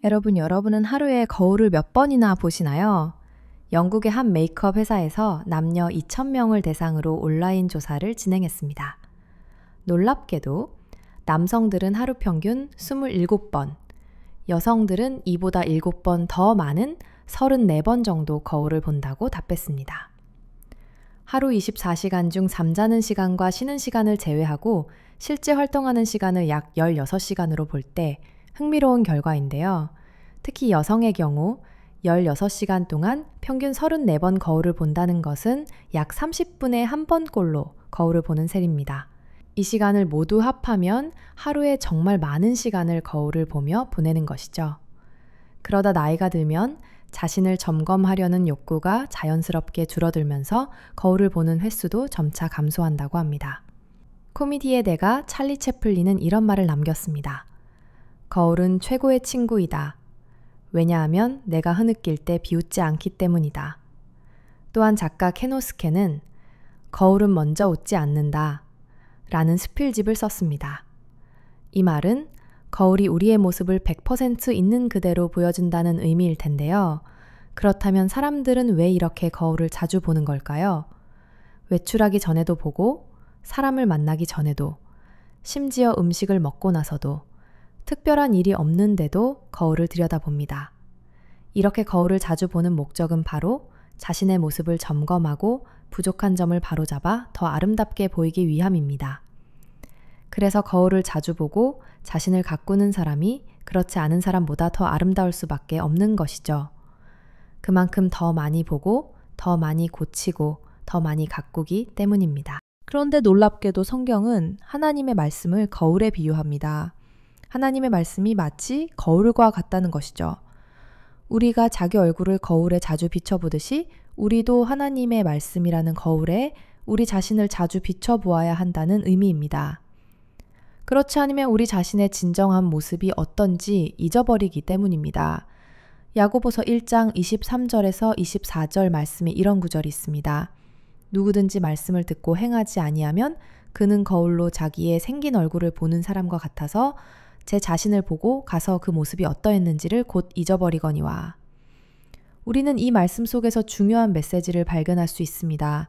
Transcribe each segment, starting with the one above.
여러분은 하루에 거울을 몇 번이나 보시나요? 영국의 한 메이크업 회사에서 남녀 2,000명을 대상으로 온라인 조사를 진행했습니다. 놀랍게도 남성들은 하루 평균 27번, 여성들은 이보다 7번 더 많은 34번 정도 거울을 본다고 답했습니다. 하루 24시간 중 잠자는 시간과 쉬는 시간을 제외하고 실제 활동하는 시간을 약 16시간으로 볼 때 흥미로운 결과인데요. 특히 여성의 경우 16시간 동안 평균 34번 거울을 본다는 것은 약 30분에 한 번꼴로 거울을 보는 셈입니다. 이 시간을 모두 합하면 하루에 정말 많은 시간을 거울을 보며 보내는 것이죠. 그러다 나이가 들면 자신을 점검하려는 욕구가 자연스럽게 줄어들면서 거울을 보는 횟수도 점차 감소한다고 합니다. 코미디의 대가 찰리 채플린은 이런 말을 남겼습니다. 거울은 최고의 친구이다. 왜냐하면 내가 흐느낄 때 비웃지 않기 때문이다. 또한 작가 케노스케는 거울은 먼저 웃지 않는다 라는 스필집을 썼습니다. 이 말은 거울이 우리의 모습을 100% 있는 그대로 보여준다는 의미일 텐데요. 그렇다면 사람들은 왜 이렇게 거울을 자주 보는 걸까요? 외출하기 전에도 보고, 사람을 만나기 전에도, 심지어 음식을 먹고 나서도, 특별한 일이 없는데도 거울을 들여다봅니다. 이렇게 거울을 자주 보는 목적은 바로 자신의 모습을 점검하고 부족한 점을 바로잡아 더 아름답게 보이기 위함입니다. 그래서 거울을 자주 보고 자신을 가꾸는 사람이 그렇지 않은 사람보다 더 아름다울 수밖에 없는 것이죠. 그만큼 더 많이 보고 더 많이 고치고 더 많이 가꾸기 때문입니다. 그런데 놀랍게도 성경은 하나님의 말씀을 거울에 비유합니다. 하나님의 말씀이 마치 거울과 같다는 것이죠. 우리가 자기 얼굴을 거울에 자주 비춰보듯이 우리도 하나님의 말씀이라는 거울에 우리 자신을 자주 비춰보아야 한다는 의미입니다. 그렇지 않으면 우리 자신의 진정한 모습이 어떤지 잊어버리기 때문입니다. 야고보서 1장 23절에서 24절 말씀에 이런 구절이 있습니다. 누구든지 말씀을 듣고 행하지 아니하면 그는 거울로 자기의 생긴 얼굴을 보는 사람과 같아서 제 자신을 보고 가서 그 모습이 어떠했는지를 곧 잊어버리거니와. 우리는 이 말씀 속에서 중요한 메시지를 발견할 수 있습니다.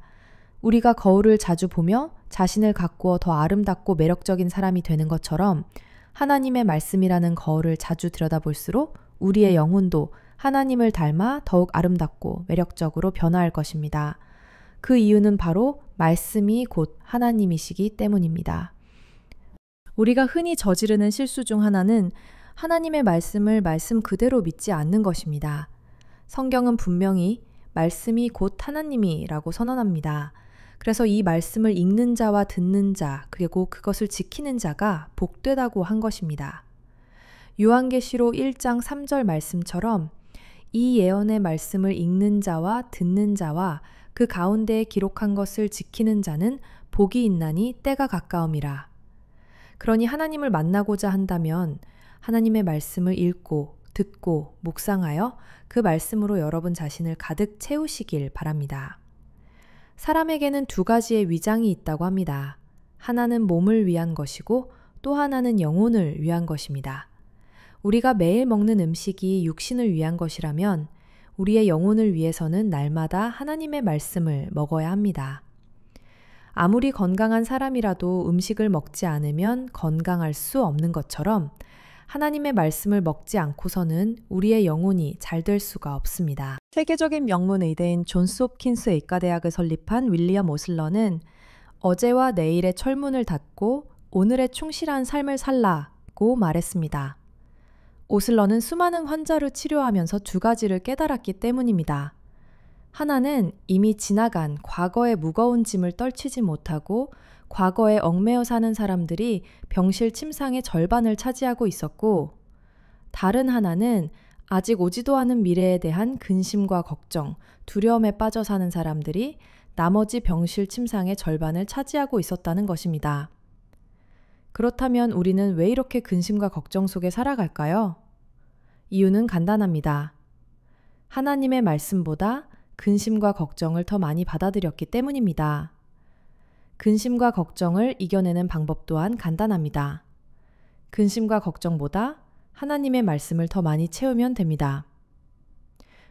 우리가 거울을 자주 보며 자신을 가꾸어 더 아름답고 매력적인 사람이 되는 것처럼 하나님의 말씀이라는 거울을 자주 들여다볼수록 우리의 영혼도 하나님을 닮아 더욱 아름답고 매력적으로 변화할 것입니다. 그 이유는 바로 말씀이 곧 하나님이시기 때문입니다. 우리가 흔히 저지르는 실수 중 하나는 하나님의 말씀을 말씀 그대로 믿지 않는 것입니다. 성경은 분명히 말씀이 곧 하나님이라고 선언합니다. 그래서 이 말씀을 읽는 자와 듣는 자, 그리고 그것을 지키는 자가 복되다고 한 것입니다. 요한계시록 1장 3절 말씀처럼 이 예언의 말씀을 읽는 자와 듣는 자와 그 가운데에 기록한 것을 지키는 자는 복이 있나니 때가 가까움이라. 그러니 하나님을 만나고자 한다면 하나님의 말씀을 읽고 듣고 묵상하여 그 말씀으로 여러분 자신을 가득 채우시길 바랍니다. 사람에게는 두 가지의 위장이 있다고 합니다. 하나는 몸을 위한 것이고 또 하나는 영혼을 위한 것입니다. 우리가 매일 먹는 음식이 육신을 위한 것이라면 우리의 영혼을 위해서는 날마다 하나님의 말씀을 먹어야 합니다. 아무리 건강한 사람이라도 음식을 먹지 않으면 건강할 수 없는 것처럼 하나님의 말씀을 먹지 않고서는 우리의 영혼이 잘 될 수가 없습니다. 세계적인 명문 의대인 존스 홉킨스 의과대학을 설립한 윌리엄 오슬러는 어제와 내일의 철문을 닫고 오늘의 충실한 삶을 살라고 말했습니다. 오슬러는 수많은 환자를 치료하면서 두 가지를 깨달았기 때문입니다. 하나는 이미 지나간 과거의 무거운 짐을 떨치지 못하고 과거에 얽매여 사는 사람들이 병실 침상의 절반을 차지하고 있었고, 다른 하나는 아직 오지도 않은 미래에 대한 근심과 걱정, 두려움에 빠져 사는 사람들이 나머지 병실 침상의 절반을 차지하고 있었다는 것입니다. 그렇다면 우리는 왜 이렇게 근심과 걱정 속에 살아갈까요? 이유는 간단합니다. 하나님의 말씀보다 근심과 걱정을 더 많이 받아들였기 때문입니다. 근심과 걱정을 이겨내는 방법 또한 간단합니다. 근심과 걱정보다 하나님의 말씀을 더 많이 채우면 됩니다.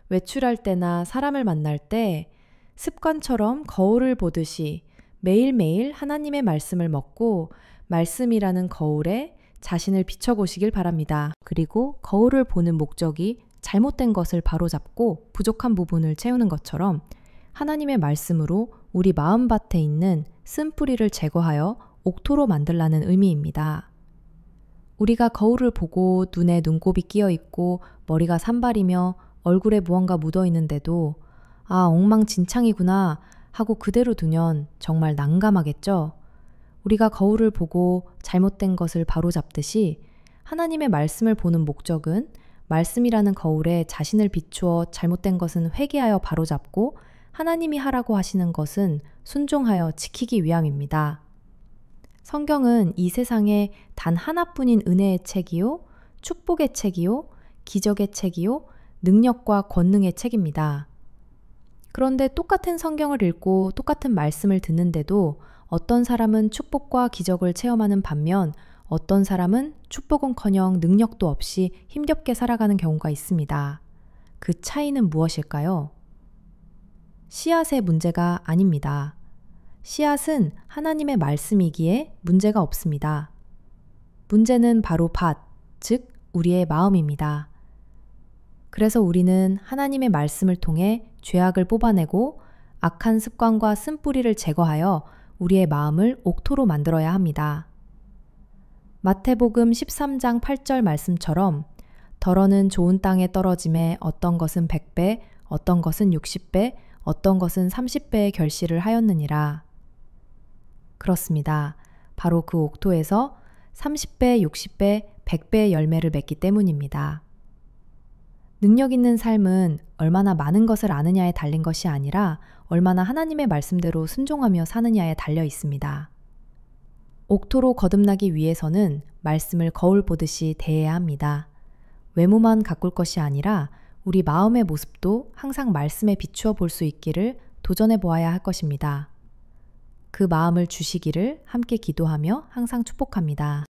외출할 때나 사람을 만날 때 습관처럼 거울을 보듯이 매일매일 하나님의 말씀을 먹고 말씀이라는 거울에 자신을 비춰보시길 바랍니다. 그리고 거울을 보는 목적이 잘못된 것을 바로잡고 부족한 부분을 채우는 것처럼 하나님의 말씀으로 우리 마음밭에 있는 쓴뿌리를 제거하여 옥토로 만들라는 의미입니다. 우리가 거울을 보고 눈에 눈곱이 끼어 있고 머리가 산발이며 얼굴에 무언가 묻어 있는데도 아, 엉망진창이구나 하고 그대로 두면 정말 난감하겠죠? 우리가 거울을 보고 잘못된 것을 바로잡듯이 하나님의 말씀을 보는 목적은 말씀이라는 거울에 자신을 비추어 잘못된 것은 회개하여 바로잡고 하나님이 하라고 하시는 것은 순종하여 지키기 위함입니다. 성경은 이 세상에 단 하나뿐인 은혜의 책이요, 축복의 책이요, 기적의 책이요, 능력과 권능의 책입니다. 그런데 똑같은 성경을 읽고 똑같은 말씀을 듣는데도 어떤 사람은 축복과 기적을 체험하는 반면 어떤 사람은 축복은커녕 능력도 없이 힘겹게 살아가는 경우가 있습니다. 그 차이는 무엇일까요? 씨앗의 문제가 아닙니다. 씨앗은 하나님의 말씀이기에 문제가 없습니다. 문제는 바로 밭, 즉 우리의 마음입니다. 그래서 우리는 하나님의 말씀을 통해 죄악을 뽑아내고 악한 습관과 쓴뿌리를 제거하여 우리의 마음을 옥토로 만들어야 합니다. 마태복음 13장 8절 말씀처럼 덜어는 좋은 땅에 떨어짐에 어떤 것은 100배, 어떤 것은 60배, 어떤 것은 30배의 결실을 하였느니라. 그렇습니다. 바로 그 옥토에서 30배, 60배, 100배의 열매를 맺기 때문입니다. 능력 있는 삶은 얼마나 많은 것을 아느냐에 달린 것이 아니라 얼마나 하나님의 말씀대로 순종하며 사느냐에 달려 있습니다. 옥토로 거듭나기 위해서는 말씀을 거울 보듯이 대해야 합니다. 외모만 가꿀 것이 아니라 우리 마음의 모습도 항상 말씀에 비추어 볼 수 있기를 도전해 보아야 할 것입니다. 그 마음을 주시기를 함께 기도하며 항상 축복합니다.